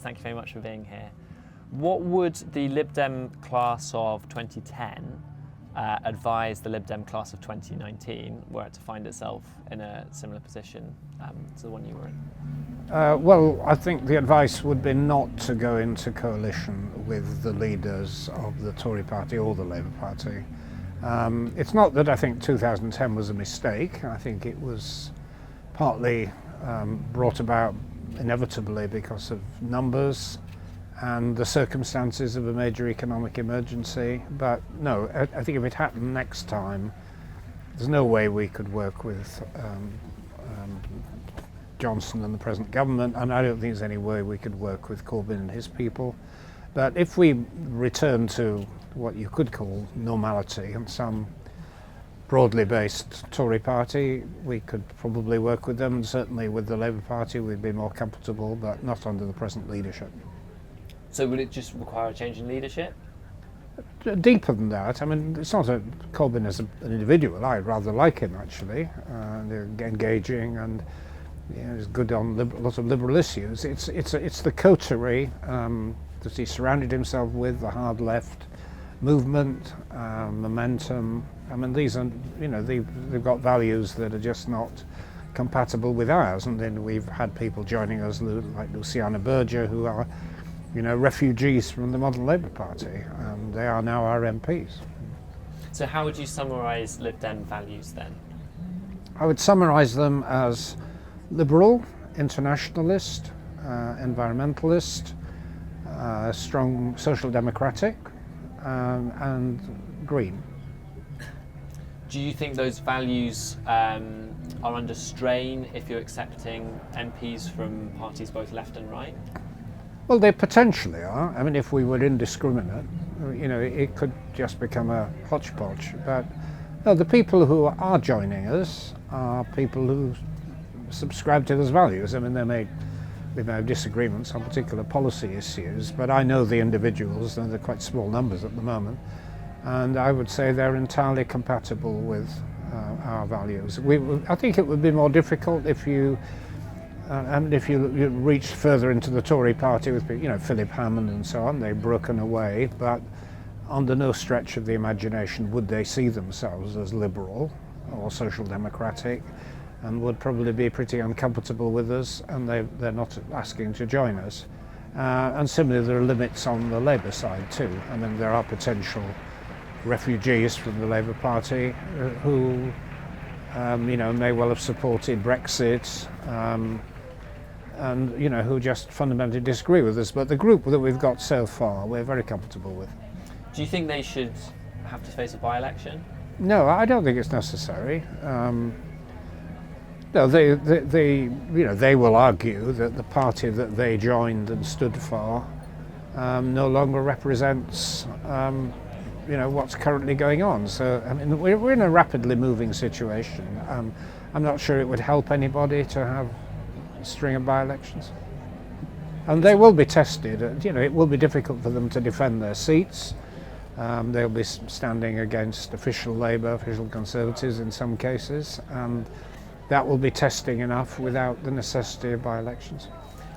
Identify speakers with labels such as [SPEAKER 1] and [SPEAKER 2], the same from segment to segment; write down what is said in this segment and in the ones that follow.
[SPEAKER 1] thank you very much for being here. What would the Lib Dem class of 2010 advise the Lib Dem class of 2019 were it to find itself in a similar position to the one you were in?
[SPEAKER 2] Well, I think the advice would be not to go into coalition with the leaders of the Tory party or the Labour Party. It's not that I think 2010 was a mistake. I think it was partly brought about inevitably because of numbers and the circumstances of a major economic emergency. But no, I think if it happened next time, there's no way we could work with Johnson and the present government, and I don't think there's any way we could work with Corbyn and his people. But if we return to what you could call normality and some broadly based Tory party, we could probably work with them, and certainly with the Labour Party we'd be more comfortable, but not under the present leadership.
[SPEAKER 1] So would it just require a change in leadership?
[SPEAKER 2] Deeper than that. I mean, it's not Corbyn as an individual. I rather like him actually. They're engaging and he's good on a lot of liberal issues. It's the coterie that he surrounded himself with, the hard left movement, momentum. I mean, these are, they've got values that are just not compatible with ours. And then we've had people joining us like Luciana Berger, who are, refugees from the modern Labour Party, and they are now our MPs.
[SPEAKER 1] So how would you summarise Lib Dem values then?
[SPEAKER 2] I would summarise them as liberal, internationalist, environmentalist, strong social democratic, and green.
[SPEAKER 1] Do you think those values are under strain if you're accepting MPs from parties both left and right?
[SPEAKER 2] Well, they potentially are. I mean, if we were indiscriminate, it could just become a hodgepodge. But no, the people who are joining us are people who subscribe to those values. I mean, we may have disagreements on particular policy issues, but I know the individuals, and they're quite small numbers at the moment, and I would say they're entirely compatible with our values. I think it would be more difficult if you reached further into the Tory party with, Philip Hammond and so on. They've broken away, but under no stretch of the imagination would they see themselves as liberal or social democratic, and would probably be pretty uncomfortable with us, and they're not asking to join us. And similarly, there are limits on the Labour side too. I mean, there are potential refugees from the Labour Party who, may well have supported Brexit, and who just fundamentally disagree with us. But the group that we've got so far, we're very comfortable with.
[SPEAKER 1] Do you think they should have to face a by-election?
[SPEAKER 2] No, I don't think it's necessary. No, they will argue that the party that they joined and stood for no longer represents, what's currently going on. So, I mean, we're in a rapidly moving situation. I'm not sure it would help anybody to have a string of by-elections. And they will be tested. It will be difficult for them to defend their seats. They'll be standing against official Labour, official Conservatives in some cases, and that will be testing enough without the necessity of by-elections.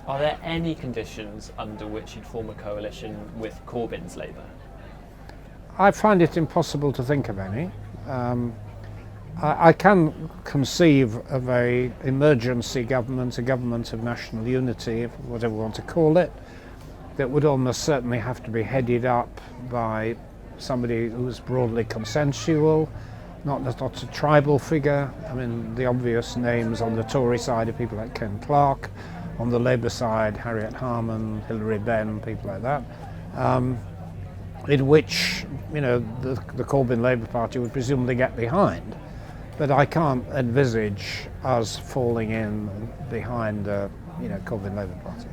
[SPEAKER 1] Are there any conditions under which you'd form a coalition with Corbyn's Labour?
[SPEAKER 2] I find it impossible to think of any. I can conceive of an emergency government, a government of national unity, whatever we want to call it, that would almost certainly have to be headed up by somebody who's broadly consensual, not a tribal figure. I mean, the obvious names on the Tory side are people like Ken Clarke, on the Labour side, Harriet Harman, Hilary Benn, people like that, in which, the Corbyn Labour Party would presumably get behind. But I can't envisage us falling in behind the, Corbyn Labour Party.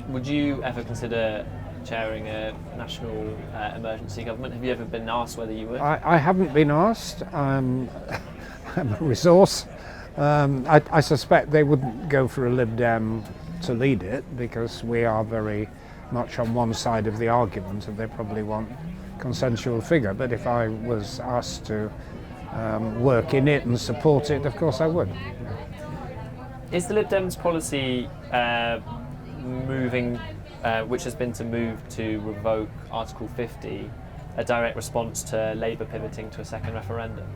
[SPEAKER 1] Would you ever consider chairing a national emergency government? Have you ever been asked whether you would?
[SPEAKER 2] I haven't been asked. I'm a resource. I suspect they wouldn't go for a Lib Dem to lead it, because we are very much on one side of the argument, and they probably want a consensual figure. But if I was asked to work in it and support it, of course I would.
[SPEAKER 1] Is the Lib Dems policy moving which has been to move to revoke Article 50, a direct response to Labour pivoting to a second referendum?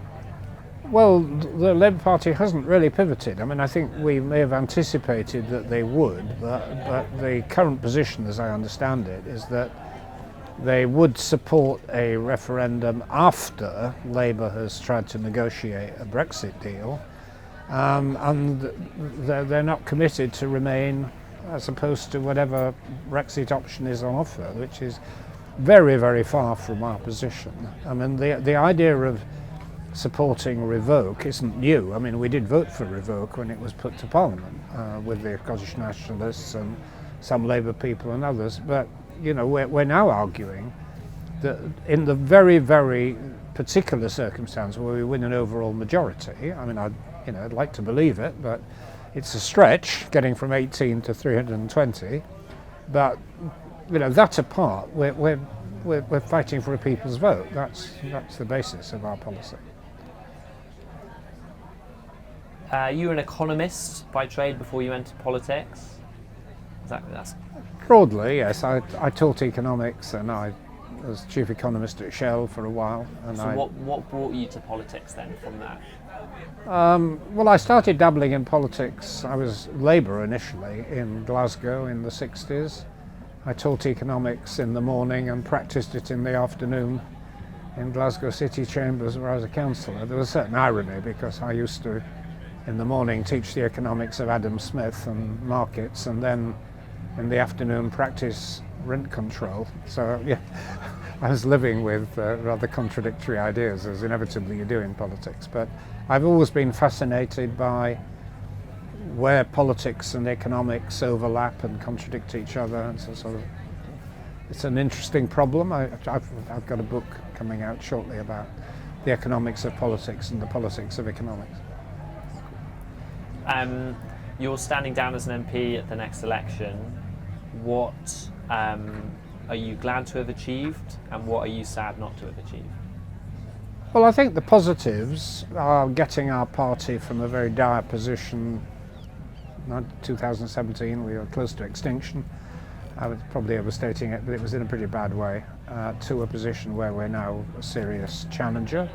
[SPEAKER 2] Well, the Labour Party hasn't really pivoted. I mean, I think we may have anticipated that they would, but the current position, as I understand it, is that they would support a referendum after Labour has tried to negotiate a Brexit deal, and they're not committed to remain as opposed to whatever Brexit option is on offer, which is very, very far from our position. I mean, the idea of supporting revoke isn't new. I mean, we did vote for revoke when it was put to Parliament with the Scottish Nationalists and some Labour people and others, but you know, we're now arguing that in the very, very particular circumstance where we win an overall majority, I mean, I'd like to believe it, but it's a stretch getting from 18 to 320. But you know, that apart, we're fighting for a people's vote. That's the basis of our policy.
[SPEAKER 1] You were an economist by trade before you entered politics. That's
[SPEAKER 2] Broadly, yes. I taught economics, and I was chief economist at Shell for a while. And
[SPEAKER 1] so what brought you to politics then from that?
[SPEAKER 2] Well, I started dabbling in politics. I was Labour initially in Glasgow in the 60s. I taught economics in the morning and practiced it in the afternoon in Glasgow city chambers where I was a councillor. There was a certain irony because I used to, in the morning, teach the economics of Adam Smith and markets, and then in the afternoon practice rent control. So yeah, I was living with rather contradictory ideas, as inevitably you do in politics. But I've always been fascinated by where politics and economics overlap and contradict each other, and so sort of it's an interesting problem. I've got a book coming out shortly about the economics of politics and the politics of economics.
[SPEAKER 1] You're standing down as an MP at the next election. What are you glad to have achieved, and what are you sad not to have achieved?
[SPEAKER 2] Well, I think the positives are getting our party from a very dire position. In 2017, we were close to extinction. I was probably overstating it, but it was in a pretty bad way, to a position where we're now a serious challenger.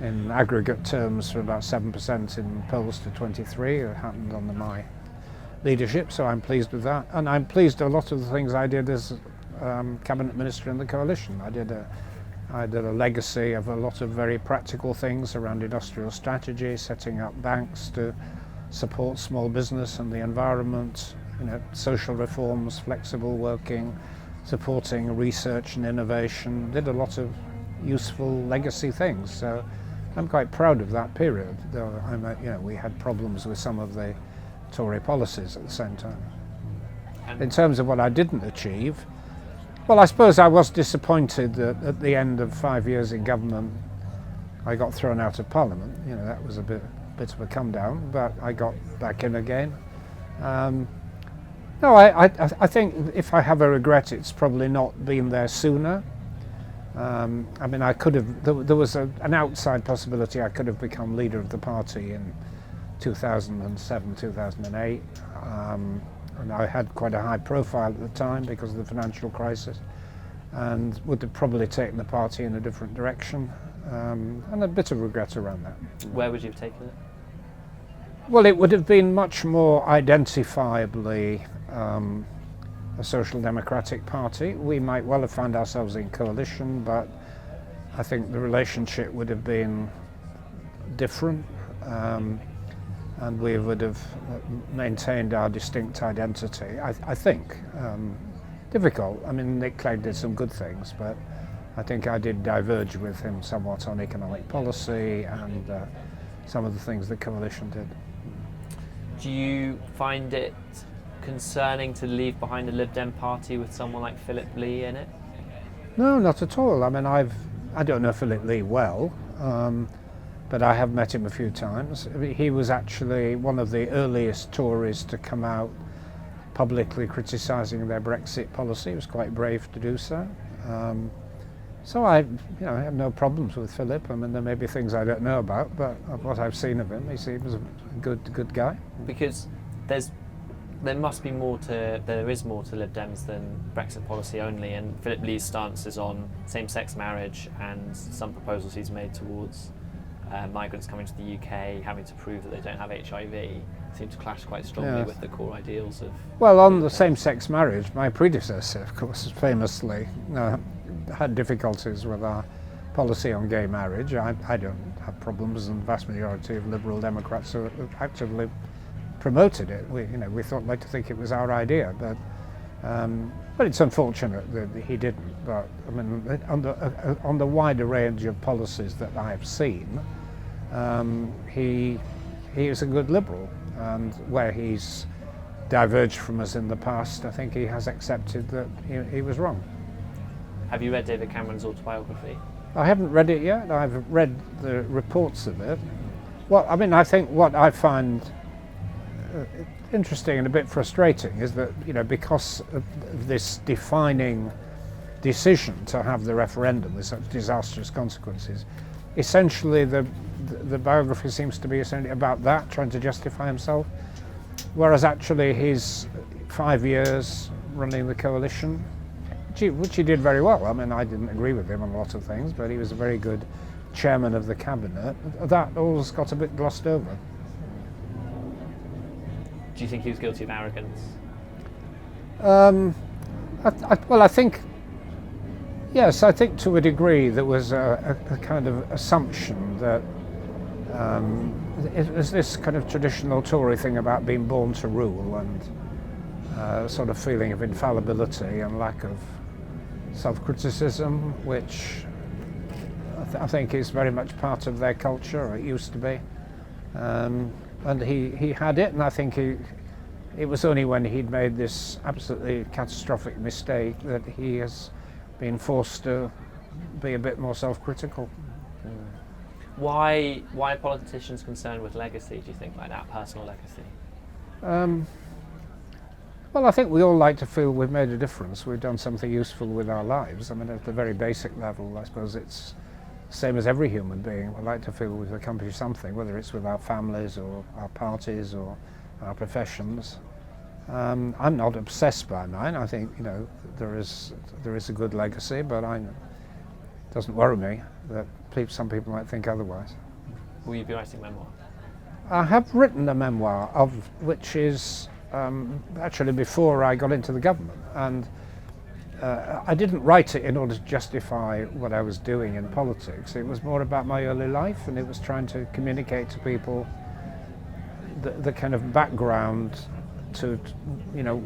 [SPEAKER 2] In aggregate terms, from about 7% in polls to 23. It happened under my leadership, so I'm pleased with that. And I'm pleased a lot of the things I did as cabinet minister in the coalition. I did a legacy of a lot of very practical things around industrial strategy, setting up banks to support small business and the environment, you know, social reforms, flexible working, supporting research and innovation. Did a lot of useful legacy things. So I'm quite proud of that period, though we had problems with some of the Tory policies at the same time. In terms of what I didn't achieve, well, I suppose I was disappointed that at the end of 5 years in government I got thrown out of Parliament. You know, that was a bit of a come down, but I got back in again. No, I think if I have a regret, it's probably not been there sooner. I mean, I could have, there was an outside possibility I could have become leader of the party in 2007, 2008. And I had quite a high profile at the time because of the financial crisis, and would have probably taken the party in a different direction, and a bit of regret around that.
[SPEAKER 1] Where would you have taken it?
[SPEAKER 2] Well, it would have been much more identifiably a social democratic party. We might well have found ourselves in coalition, but I think the relationship would have been different, and we would have maintained our distinct identity. I think. Difficult. I mean, Nick Clegg did some good things, but I think I did diverge with him somewhat on economic policy and some of the things the coalition did.
[SPEAKER 1] Do you find it concerning to leave behind a Lib Dem party with someone like Philip Lee in it?
[SPEAKER 2] No, not at all. I mean, I don't know Philip Lee well, but I have met him a few times. He was actually one of the earliest Tories to come out publicly criticising their Brexit policy. He was quite brave to do so. So I have no problems with Philip. I mean, there may be things I don't know about, but of what I've seen of him, he seems a good guy.
[SPEAKER 1] Because there's there is more to Lib Dems than Brexit policy only, and Philip Lee's stance is on same-sex marriage and some proposals he's made towards migrants coming to the UK having to prove that they don't have HIV seem to clash quite strongly with the core ideals of...
[SPEAKER 2] Well, on the same-sex marriage, my predecessor, of course, famously had difficulties with our policy on gay marriage. I don't have problems, and the vast majority of Liberal Democrats have actively promoted it. We thought like to think it was our idea, but it's unfortunate that he didn't. But I mean, on the wider range of policies that I have seen, he is a good Liberal, and where he's diverged from us in the past, I think he has accepted that he was wrong.
[SPEAKER 1] Have you read David Cameron's autobiography?
[SPEAKER 2] I haven't read it yet. I've read the reports of it. Well, I mean, I think what I find interesting and a bit frustrating is that, because of this defining decision to have the referendum with such disastrous consequences, essentially the biography seems to be essentially about that, trying to justify himself, whereas actually his 5 years running the coalition, which he did very well. I mean, I didn't agree with him on a lot of things, but he was a very good chairman of the cabinet. That all's got a bit glossed over.
[SPEAKER 1] Do you think he was guilty of arrogance?
[SPEAKER 2] I think, yes, I think to a degree there was a kind of assumption that it was this kind of traditional Tory thing about being born to rule and sort of feeling of infallibility and lack of self-criticism, which I think is very much part of their culture, or it used to be. And he had it, and I think it was only when he'd made this absolutely catastrophic mistake that he has been forced to be a bit more self-critical.
[SPEAKER 1] Why are politicians concerned with legacy, do you think, like that, personal legacy?
[SPEAKER 2] Well, I think we all like to feel we've made a difference, we've done something useful with our lives. I mean, at the very basic level, I suppose it's the same as every human being. We like to feel we've accomplished something, whether it's with our families or our parties or our professions. I'm not obsessed by mine. I think, there is a good legacy, but it doesn't worry me that some people might think otherwise.
[SPEAKER 1] Will you be writing a memoir?
[SPEAKER 2] I have written a memoir, which is actually before I got into the government, and I didn't write it in order to justify what I was doing in politics. It was more about my early life, and it was trying to communicate to people the kind of background to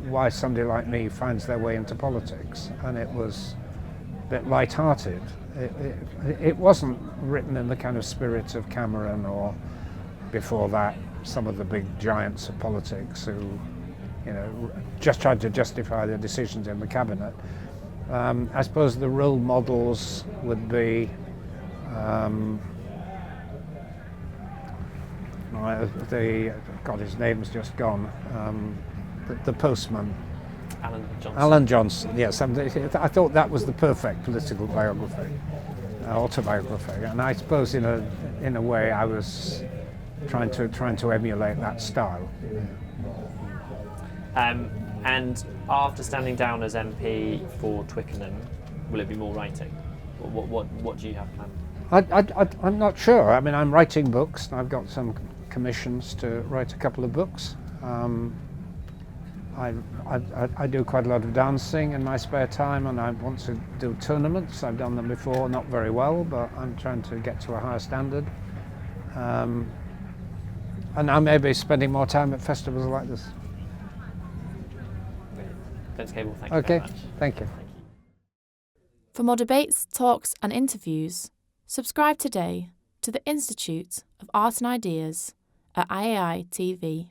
[SPEAKER 2] why somebody like me finds their way into politics. And it was a bit light-hearted. It wasn't written in the kind of spirit of Cameron or, before that, some of the big giants of politics who just tried to justify their decisions in the cabinet. I suppose the role models would be his name's just gone. The postman. Alan Johnson. Yes, I thought that was the perfect political biography, autobiography, and I suppose in a way I was trying to emulate that style.
[SPEAKER 1] And after standing down as MP for Twickenham, will it be more writing? What do you have planned?
[SPEAKER 2] I'm not sure. I mean, I'm writing books. I've got some commissions to write a couple of books. I do quite a lot of dancing in my spare time, and I want to do tournaments. I've done them before, not very well, but I'm trying to get to a higher standard. And I may be spending more time at festivals like this.
[SPEAKER 1] Vince Cable, thank you very much.
[SPEAKER 2] Thank you.
[SPEAKER 3] For more debates, talks and interviews, subscribe today to the Institute of Art and Ideas at IAI TV.